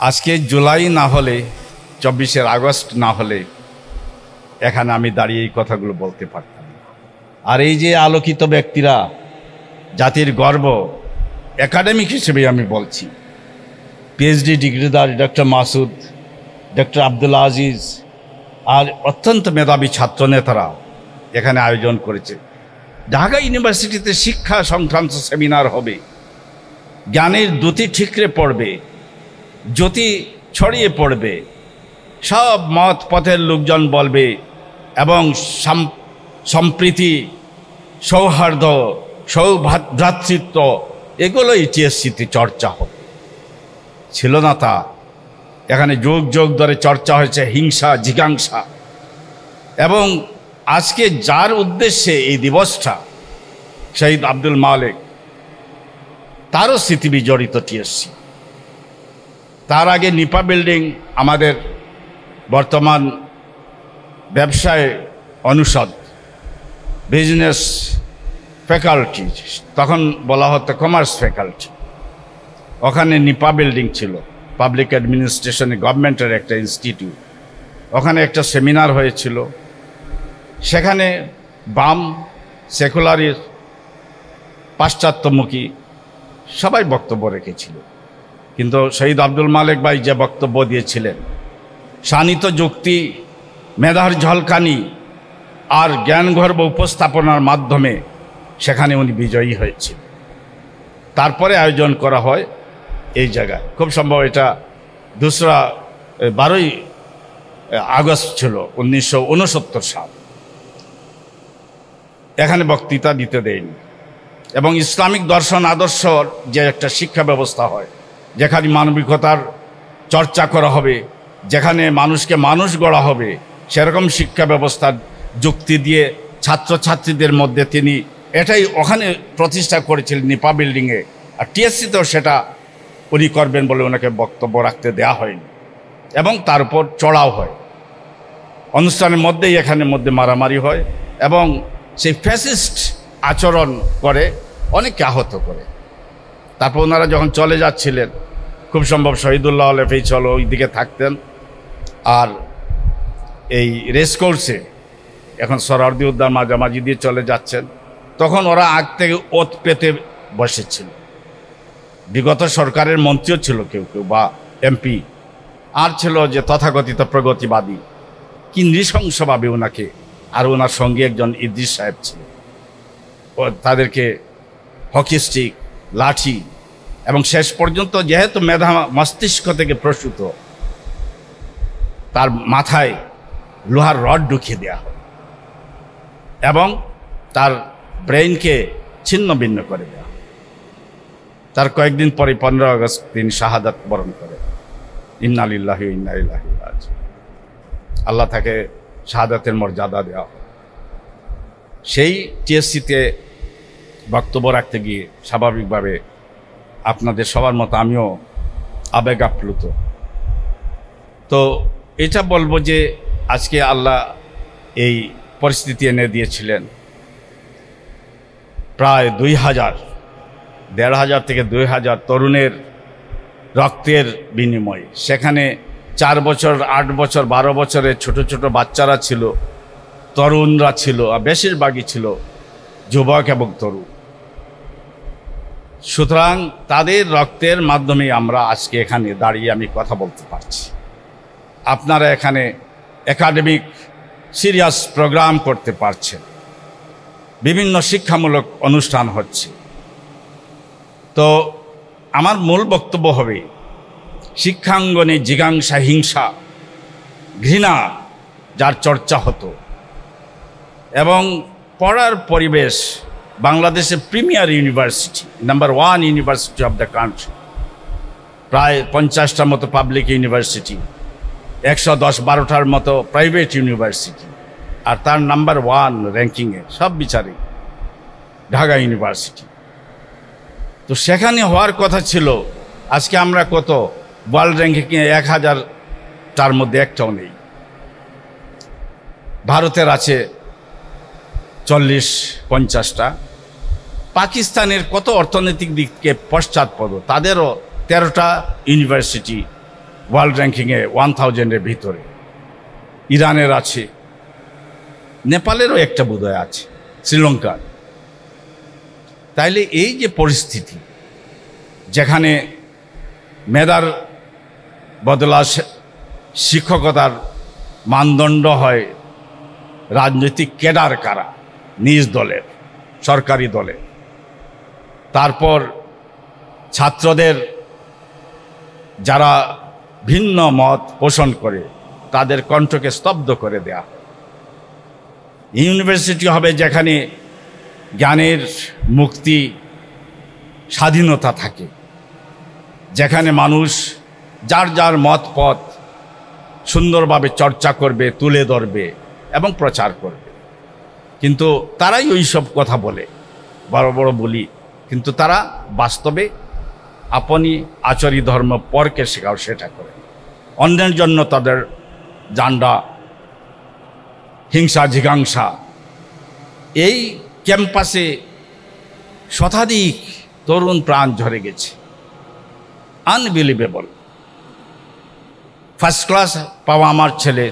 আজকে জুলাই না হলে 24শে আগস্ট না হলে এখানে আমি দাঁড়িয়ে এই কথাগুলো বলতে পারতাম না। আর এই যে আলোকিত ব্যক্তিরা, জাতির গর্ব, একাডেমিক হিসেবে আমি বলছি, পিএইচডি ডিগ্রিদার ডক্টর মাসুদ, ডক্টর আব্দুল আজিজ আর অত্যন্ত মেধাবী ছাত্রনেতারা এখানে আয়োজন করেছে। ঢাকা ইউনিভার্সিটিতে শিক্ষা সংক্রান্ত সেমিনার হবে, জ্ঞানের দ্যুতি ঠিকরে পড়বে, জ্যোতি ছড়িয়ে পড়বে, সব মত পথের লোকজন বলবে এবং সম্প্রীতি, সৌহার্দ্য, সৌভ্রাতৃত্ব এগুলোই টিএসসিতে চর্চা হবে। ছিল না তা। এখানে যুগ যুগ ধরে চর্চা হয়েছে হিংসা, জিজ্ঞাসা। এবং আজকে যার উদ্দেশ্যে এই দিবসটা, শহীদ আব্দুল মালেক, তারও স্মৃতি বিজড়িত টিএসসি। তার আগে নিপা বিল্ডিং, আমাদের বর্তমান ব্যবসায় অনুষদ, বিজনেস ফ্যাকাল্টি, তখন বলা হতো কমার্স ফ্যাকাল্টি, ওখানে নিপা বিল্ডিং ছিল, পাবলিক অ্যাডমিনিস্ট্রেশনে গভর্নমেন্টের একটা ইনস্টিটিউট। ওখানে একটা সেমিনার হয়েছিল, সেখানে বাম, সেকুলারের, পাশ্চাত্যমুখী সবাই বক্তব্য রেখেছিল। কিন্তু শহীদ আব্দুল মালেক ভাই যে বক্তব্য দিয়েছিলেন, শানিত যুক্তি, মেধার ঝলকানি আর জ্ঞানগর্ভ উপস্থাপনার মাধ্যমে সেখানে উনি বিজয়ী হয়েছিল। তারপরে আয়োজন করা হয় এই জায়গায়। খুব সম্ভব এটা 12ই আগস্ট ছিল 1969 সাল। এখানে বক্তৃতা দিতে দেয়নি। এবং ইসলামিক দর্শন আদর্শর যে একটা শিক্ষা ব্যবস্থা হয়, যেখানে মানবিকতার চর্চা করা হবে, যেখানে মানুষকে মানুষ গড়া হবে, সেরকম শিক্ষা ব্যবস্থার যুক্তি দিয়ে ছাত্রছাত্রীদের মধ্যে তিনি এটাই ওখানে প্রতিষ্ঠা করেছিলেন নিপা বিল্ডিংয়ে। আর টিএসসিতেও সেটা উনি করবেন বলে ওনাকে বক্তব্য রাখতে দেওয়া হয়নি। এবং তার উপর চড়াও হয়। অনুষ্ঠানের মধ্যেই এখানের মধ্যে মারামারি হয় এবং সেই ফ্যাসিস্ট আচরণ করে, অনেককে আহত করে। তারপর ওনারা যখন চলে যাচ্ছিলেন, খুব সম্ভব শহীদুল্লাহ আলেফেই চলো ওই দিকে থাকতেন। আর এই রেসকোর্সে এখন সরারদি উদ্যান মাঝামাঝি দিয়ে চলে যাচ্ছেন, তখন ওরা আগ থেকে ওত পেতে বসেছিল। বিগত সরকারের মন্ত্রীও ছিল কেউ কেউ, বা এমপি, আর ছিল যে তথাকথিত প্রগতিবাদী। কি নৃশংসভাবে ওনাকে, আর ওনার সঙ্গে একজন ইদ্রিস সাহেব ছিল, তাদেরকে হকি স্টিক, লাঠি এবং শেষ পর্যন্ত যেহেতু মেধা মস্তিষ্ক থেকে প্রসূত, তার মাথায় লোহার রড ঢুকিয়ে দেওয়া হয় এবং তার ব্রেইনকে ছিন্ন ভিন্ন করে দেওয়া হয়। তার কয়েকদিন পরে 15 আগস্ট তিনি শাহাদাত বরণ করে। ইন্না লিল্লাহি ওয়া ইন্না ইলাইহি রাজিউন। আল্লাহ তাকে শাহাদাতের মর্যাদা দেওয়া হয়। সেই টিএসসিতে বক্তব্য রাখতে গিয়ে স্বাভাবিকভাবে আপনাদের সবার মতো আমিও আবেগ আপ্লুত। তো এটা বলবো যে আজকে আল্লাহ এই পরিস্থিতি এনে দিয়েছিলেন। প্রায় 1,500 থেকে 2,000 তরুণের রক্তের বিনিময়ে, সেখানে 4 বছর, 8 বছর, 12 বছরের ছোট ছোট বাচ্চারা ছিল, তরুণরা ছিল, আর বেশিরভাগই ছিল যুবক এবং তরুণ। সুতরাং তাদের রক্তের মাধ্যমে আমরা আজকে এখানে দাঁড়িয়ে আমি কথা বলতে পারছি। আপনারা এখানে একাডেমিক সিরিয়াস প্রোগ্রাম করতে পারছেন, বিভিন্ন শিক্ষামূলক অনুষ্ঠান হচ্ছে। তো আমার মূল বক্তব্য হবে, শিক্ষাঙ্গনে জিজ্ঞাসা, হিংসা, ঘৃণা যার চর্চা হতো, এবং পড়ার পরিবেশ, বাংলাদেশের premier university, number 1 university of the country, প্রায় 50টার মতো পাবলিক ইউনিভার্সিটি, 110-12টার মতো প্রাইভেট ইউনিভার্সিটি, আর তার নাম্বার 1 র্যাঙ্কিংয়ে সব বিচারে ঢাকা ইউনিভার্সিটি। তো সেখানে হওয়ার কথা ছিল। আজকে আমরা কত ওয়ার্ল্ড র্যাঙ্কিংয়ে 1000টার মধ্যে একটাও নেই। ভারতের আছে 40-50টা। পাকিস্তানের কত অর্থনৈতিক দিককে পশ্চাৎপদ, তাদেরও 13টা ইউনিভার্সিটি ওয়ার্ল্ড র্যাঙ্কিংয়ে 1000-এর ভিতরে। ইরানের আছে, নেপালেরও একটা বোধহয় আছে, শ্রীলঙ্কার। তাইলে এই যে পরিস্থিতি, যেখানে মেধার বদলা শিক্ষকতার মানদণ্ড হয় রাজনৈতিক ক্যাডার কারা, নিজ দলের, সরকারি দলের, তারপর ছাত্রদের যারা ভিন্ন মত পোষণ করে তাদের কণ্ঠকে স্তব্ধ করে দেয়া। ইউনিভার্সিটি হবে যেখানে জ্ঞানের মুক্তি, স্বাধীনতা থাকে, যেখানে মানুষ যার যার মত পথ সুন্দরভাবে চর্চা করবে, তুলে ধরবে এবং প্রচার করবে। কিন্তু তারাই ওই সব কথা বলে, বড় বড় বলি, কিন্তু তারা বাস্তবে আপনি আচরি ধর্ম পরকে শেখাও সেটা করে। অন্যের জন্য তাদের জান্ডা, হিংসা, জিজ্ঞাসা। এই ক্যাম্পাসে শতাধিক তরুণ প্রাণ ঝরে গেছে, আনবিলিভেবল। ফার্স্ট ক্লাস পাওয়া আমার ছেলে,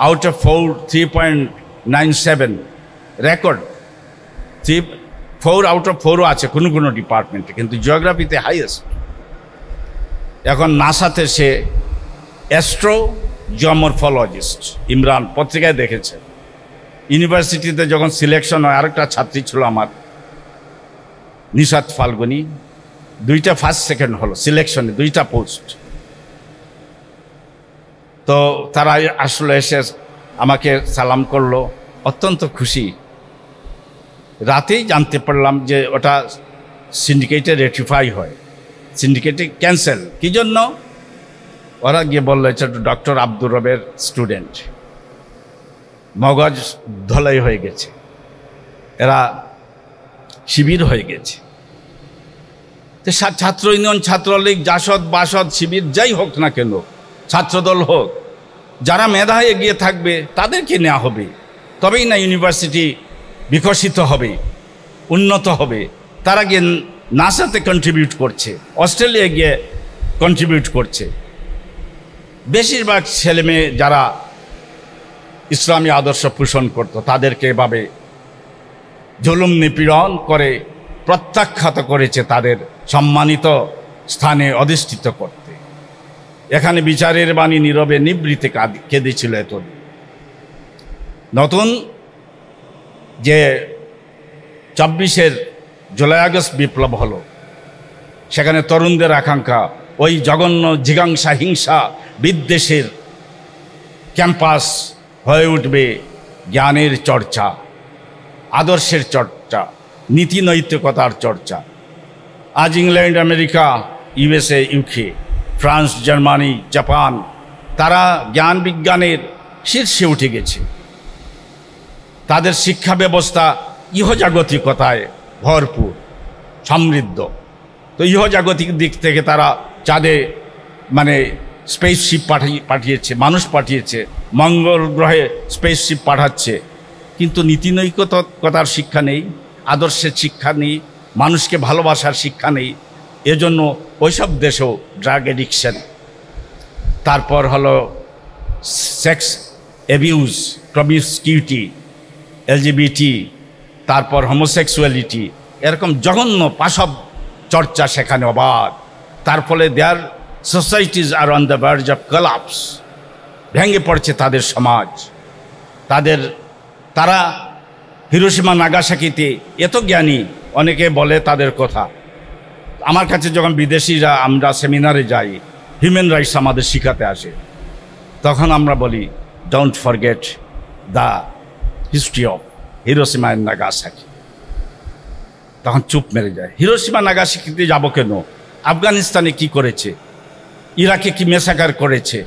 out of 4 3.97 record. 4 out of 4ও আছে কোনো কোনো ডিপার্টমেন্টে, কিন্তু জিওগ্রাফিতে হাইয়েস্ট। এখন নাসাতে সে অ্যাস্ট্রো জিওমরফোলজিস্ট, ইমরান পত্রিকায় দেখেছে। ইউনিভার্সিটিতে যখন সিলেকশন হয়, আরেকটা ছাত্রী ছিল আমার, নিশাত ফাল্গুনি, 2টা ফার্স্ট সেকেন্ড হলো সিলেকশনে, 2টা পোস্ট। তো তারা আসলে এসে আমাকে সালাম করলো, অত্যন্ত খুশি। রাতেই জানতে পারলাম যে ওটা সিন্ডিকেটে রেটিফাই হয়, সিন্ডিকেটে ক্যান্সেল। কি জন্য? ওরা গিয়ে বললো এটা ডক্টর আব্দুর রবের স্টুডেন্ট, মগজ ধলাই হয়ে গেছে, এরা শিবির হয়ে গেছে। তো ছাত্র ইউনিয়ন, ছাত্রলীগ, জাসদ, বাসদ, শিবির যাই হোক না কেন, ছাত্রদল হোক, যারা মেধায় এগিয়ে থাকবে তাদেরকে নেওয়া হবে, তবেই না ইউনিভার্সিটি বিকশিত হবে, উন্নত হবে। তারা গিয়ে নাসাতে কন্ট্রিবিউট করছে, অস্ট্রেলিয়া গিয়ে কন্ট্রিবিউট করছে। বেশিরভাগ ছেলেমেয়ে যারা ইসলামী আদর্শ পোষণ করত তাদেরকে এভাবে জুলুম নিপীড়ন করে প্রত্যাখ্যাত করেছে তাদের সম্মানিত স্থানে অধিষ্ঠিত করতে। এখানে বিচারের বাণী নীরবে নিবৃতে কেঁদেছিল এতদিন। নতুন যে 24 জুলাই আগস্ট বিপ্লব হলো, সেখানে তরুণদের আকাঙ্ক্ষা ওই জঘন্য জিজ্ঞাসা, হিংসা, বিদ্বেষের ক্যাম্পাস হয়ে উঠবে জ্ঞানের চর্চা, আদর্শের চর্চা, নীতি নৈতিকতার চর্চা। আজ England, America, USA, UK, France, Germany, Japan, তারা জ্ঞান বিজ্ঞানের শীর্ষে উঠে গেছে। তাদের শিক্ষা ব্যবস্থা ইহজাগতিকতায় ভরপুর, সমৃদ্ধ। তো ইহজাগতিক দিক থেকে তারা চাঁদে স্পেসশিপ পাঠিয়েছে, মানুষ পাঠিয়েছে, মঙ্গল গ্রহে স্পেসশিপ পাঠাচ্ছে, কিন্তু নীতি নৈতিকতার শিক্ষা নেই, আদর্শের শিক্ষা নেই, মানুষকে ভালোবাসার শিক্ষা নেই। এজন্য ওইসব দেশেও ড্রাগ এডিকশন, তারপর হলো সেক্স অ্যাবিউজ, প্রমিসকিউটি, এলজিবিটি, তারপর হোমোসেক্সুয়ালিটি, এরকম জঘন্য পাশব চর্চা সেখানে অবাধ। তার ফলে their societies are on the verge of collapse, ভেঙে পড়ছে তাদের সমাজ। তারা হিরোশিমা নাগাসাকিতে এত জ্ঞানী, অনেকে বলে তাদের কথা। আমার কাছে যখন বিদেশিরা, আমরা সেমিনারে যাই, হিউম্যান রাইটস আমাদের শিখাতে আসে, তখন আমরা বলি don't forget the history of Hiroshima and Nagasaki. তখন চুপ মেরে যায়। হিরোশিমা নাগাসাকিতে যাব কেন? আফগানিস্তানে কি করেছে, ইরাকে কি মেসাকার করেছে,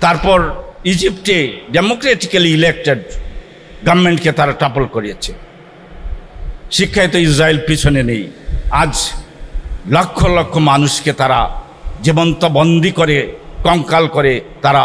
তারপর ইজিপ্টে ডেমোক্রেটিক্যালি ইলেক্টেড গভর্নমেন্টকে তারা টপল করিয়েছে। শিক্ষায় তো ইসরায়েল পিছনে নেই। আজ লক্ষ লক্ষ মানুষকে তারা জীবন্ত বন্দি করে, কঙ্কাল করে তারা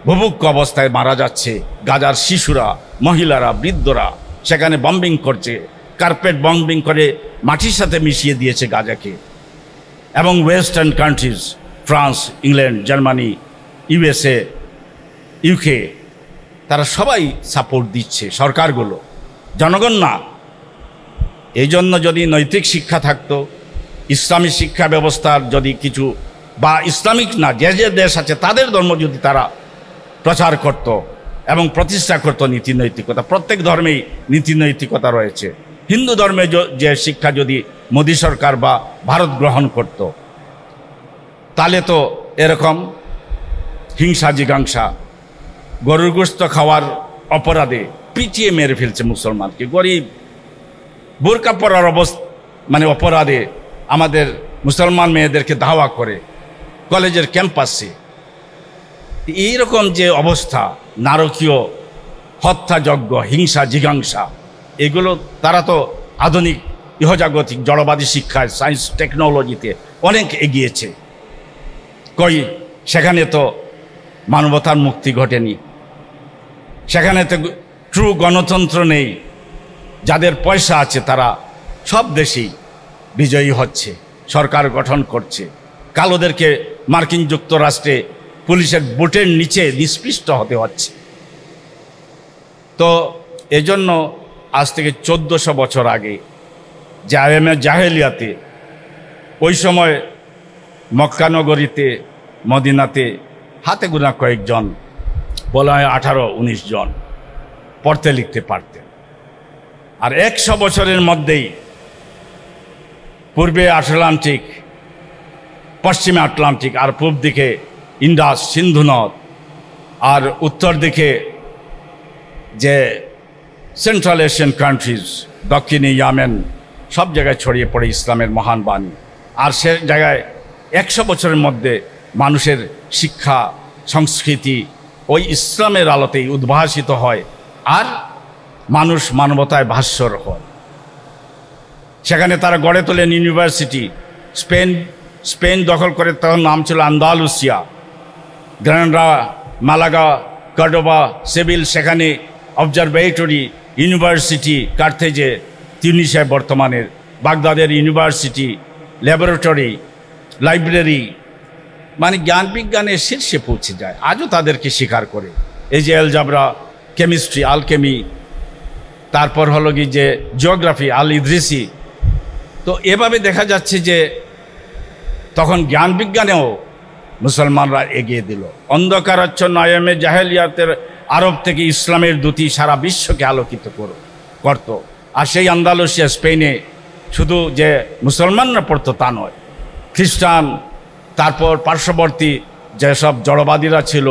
ভুভুক্ষ অবস্থায় মারা যাচ্ছে। গাজার শিশুরা, মহিলারা, বৃদ্ধরা সেখানে বম্বিং করছে, কার্পেট বম্বিং করে মাটির সাথে মিশিয়ে দিয়েছে গাজাকে। এবং western countries France, England, Germany, USA, UK, তারা সবাই সাপোর্ট দিচ্ছে, সরকারগুলো, জনগণ না। এই জন্য যদি নৈতিক শিক্ষা থাকতো, ইসলামী শিক্ষা ব্যবস্থার যদি কিছু, বা ইসলামিক না যে যে দেশ আছে তাদের ধর্ম যদি তারা প্রচার করত এবং প্রতিষ্ঠা করত নীতি নৈতিকতা, প্রত্যেক ধর্মেই নীতি নৈতিকতা রয়েছে। হিন্দু ধর্মে যে শিক্ষা যদি মোদী সরকার বা ভারত গ্রহণ করত, তাহলে তো এরকম হিংসা জিজ্ঞাসা, গরুর গোশত খাওয়ার অপরাধে পিটিয়ে মেরে ফেলছে মুসলমানকে, গরিব বোরকা পরার অপরাধে আমাদের মুসলমান মেয়েদেরকে ধাওয়া করে কলেজের ক্যাম্পাসে। এইরকম যে অবস্থা, নারকীয় হত্যাযজ্ঞ, হিংসা জিজ্ঞাসা, এগুলো তারা তো আধুনিক ইহজাগতিক জড়বাদী শিক্ষায়, সায়েন্স টেকনোলজিতে অনেক এগিয়েছে। সেখানে তো মানবতার মুক্তি ঘটেনি, সেখানে তো ট্রু গণতন্ত্র নেই। যাদের পয়সা আছে তারা সব দেশেই বিজয়ী হচ্ছে, সরকার গঠন করছে, কালোদেরকে মার্কিন যুক্তরাষ্ট্রে পুলিশের বুটের নিচে নিষ্পৃষ্ট হতে হচ্ছে। তো এজন্য আজ থেকে 1400 বছর আগে যে আইএমএ জাহেলিয়াতে, ওই সময় মক্কা নগরীতে, মদিনাতে হাতে গোনা কয়েকজন, বলা হয় 18-19 জন পড়তে লিখতে পারতেন। আর 100 বছরের মধ্যেই পূর্বে আটলান্টিক, পশ্চিমে আটলান্টিক, আর পূর্ব দিকে ইন্ডাস সিন্ধু নদ, আর উত্তর দিকে যে সেন্ট্রাল এশিয়ান কান্ট্রিজ, দক্ষিণে ইয়ামেন, সব জায়গায় ছড়িয়ে পড়ে ইসলামের মহান বাণী। আর সে জায়গায় 100 বছরের মধ্যে মানুষের শিক্ষা সংস্কৃতি ওই ইসলামের আলোতেই উদ্ভাসিত হয়, আর মানুষ মানবতায় ভাস্বর হয়। সেখানে তারা গড়ে তোলেন ইউনিভার্সিটি। স্পেন দখল করে, তখন নাম ছিল আন্দালুসিয়া, গ্রানাডা, মালাগা, কর্ডোবা, সেভিল, সেখানে অবজারভেটরি, ইউনিভার্সিটি, কার্থেজে, তিউনিসিয়ায় বর্তমানের, বাগদাদের ইউনিভার্সিটি, ল্যাবরেটরি, লাইব্রেরি, জ্ঞান বিজ্ঞানের শীর্ষে পৌঁছে যায়। আজও তাদেরকে স্বীকার করে। এই যে অ্যালজাবরা, কেমিস্ট্রি, আলকেমি, তারপর হলো কি যে জিওগ্রাফি, আল ইদ্রিসি। তো এভাবে দেখা যাচ্ছে যে তখন জ্ঞান বিজ্ঞানেও মুসলমানরা এগিয়ে দিল। অন্ধকারাচ্ছন্ন আইএমএ জাহেলিয়াতের আরব থেকে ইসলামের দ্যুতি সারা বিশ্বকে আলোকিত করত। আর সেই আন্দালুসিয়া, স্পেনে শুধু যে মুসলমানরা পড়তো তা নয়, খ্রিস্টান, তারপর পার্শ্ববর্তী যেসব জড়বাদীরা ছিল,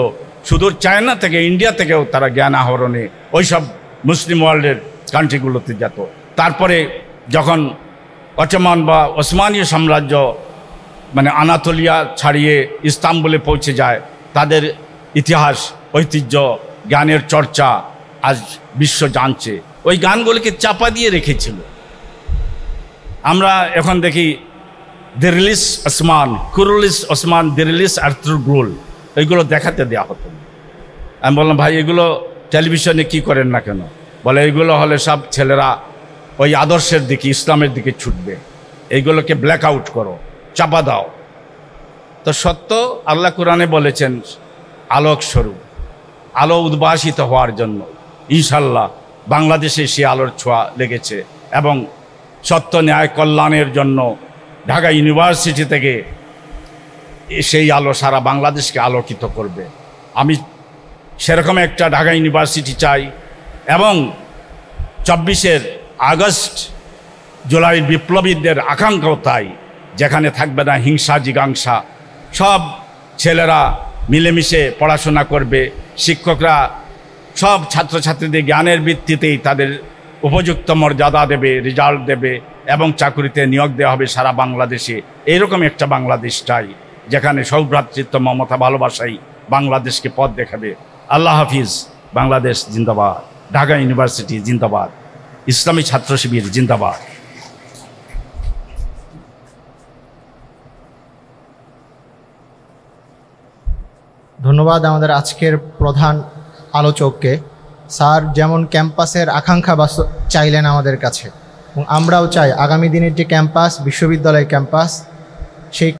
সুদূর চায়না থেকে, ইন্ডিয়া থেকেও তারা জ্ঞান আহরণে ওইসব মুসলিম ওয়ার্ল্ডের কান্ট্রিগুলোতে যেত। তারপরে যখন অটোমান বা ওসমানীয় সাম্রাজ্য আনাতোলিয়া ছাড়িয়ে ইস্তাম্বুলে পৌঁছে যায়, তাদের ইতিহাস, ঐতিহ্য, জ্ঞানের চর্চা আজ বিশ্ব জানছে। ওই গানগুলিকে চাপা দিয়ে রেখেছিল। আমরা এখন দেখি Dirilis Osman, কুরুলিস Osman, Dirilis Ertugrul, এইগুলো দেখাতে দেওয়া হতো। আমি বললাম, ভাই এগুলো টেলিভিশনে কি করেন না কেন? বলে এইগুলো হলে সব ছেলেরা ওই আদর্শের দিকে, ইসলামের দিকে ছুটবে, এইগুলোকে ব্ল্যাক আউট করো, চাপা দাও। তো সত্য আল্লাহ কোরআনে বলেছেন আলোক স্বরূপ, আলো উদ্ভাসিত হওয়ার জন্য ইনশাল্লাহ বাংলাদেশে সে আলোর ছোঁয়া লেগেছে, এবং সত্য ন্যায় কল্যাণের জন্য ঢাকা ইউনিভার্সিটি থেকে সেই আলো সারা বাংলাদেশকে আলোকিত করবে। আমি সেরকম একটা ঢাকা ইউনিভার্সিটি চাই, এবং 24 আগস্ট জুলাই বিপ্লবীদের আকাঙ্ক্ষাও তাই, যেখানে থাকবে না হিংসা জিজ্ঞাসা, সব ছেলেরা মিলেমিশে পড়াশোনা করবে, শিক্ষকরা সব ছাত্রছাত্রীদের জ্ঞানের ভিত্তিতেই তাদের উপযুক্ত মর্যাদা দেবে, রেজাল্ট দেবে, এবং চাকরিতে নিয়োগ দেওয়া হবে সারা বাংলাদেশে। এইরকম একটা বাংলাদেশ চাই, যেখানে সৌভ্রাতৃত্ব, মমতা, ভালোবাসাই বাংলাদেশকে পথ দেখাবে। আল্লাহ হাফিজ। বাংলাদেশ জিন্দাবাদ, ঢাকা ইউনিভার্সিটি জিন্দাবাদ, ইসলামী ছাত্র শিবির জিন্দাবাদ। ধন্যবাদ আমাদের আজকের প্রধান আলোচককে। স্যার যেমন ক্যাম্পাসের আকাঙ্ক্ষা চাইলেন আমাদের কাছে, এবং আমরাও চাই আগামী দিনের যে ক্যাম্পাস, বিশ্ববিদ্যালয় ক্যাম্পাস, সেই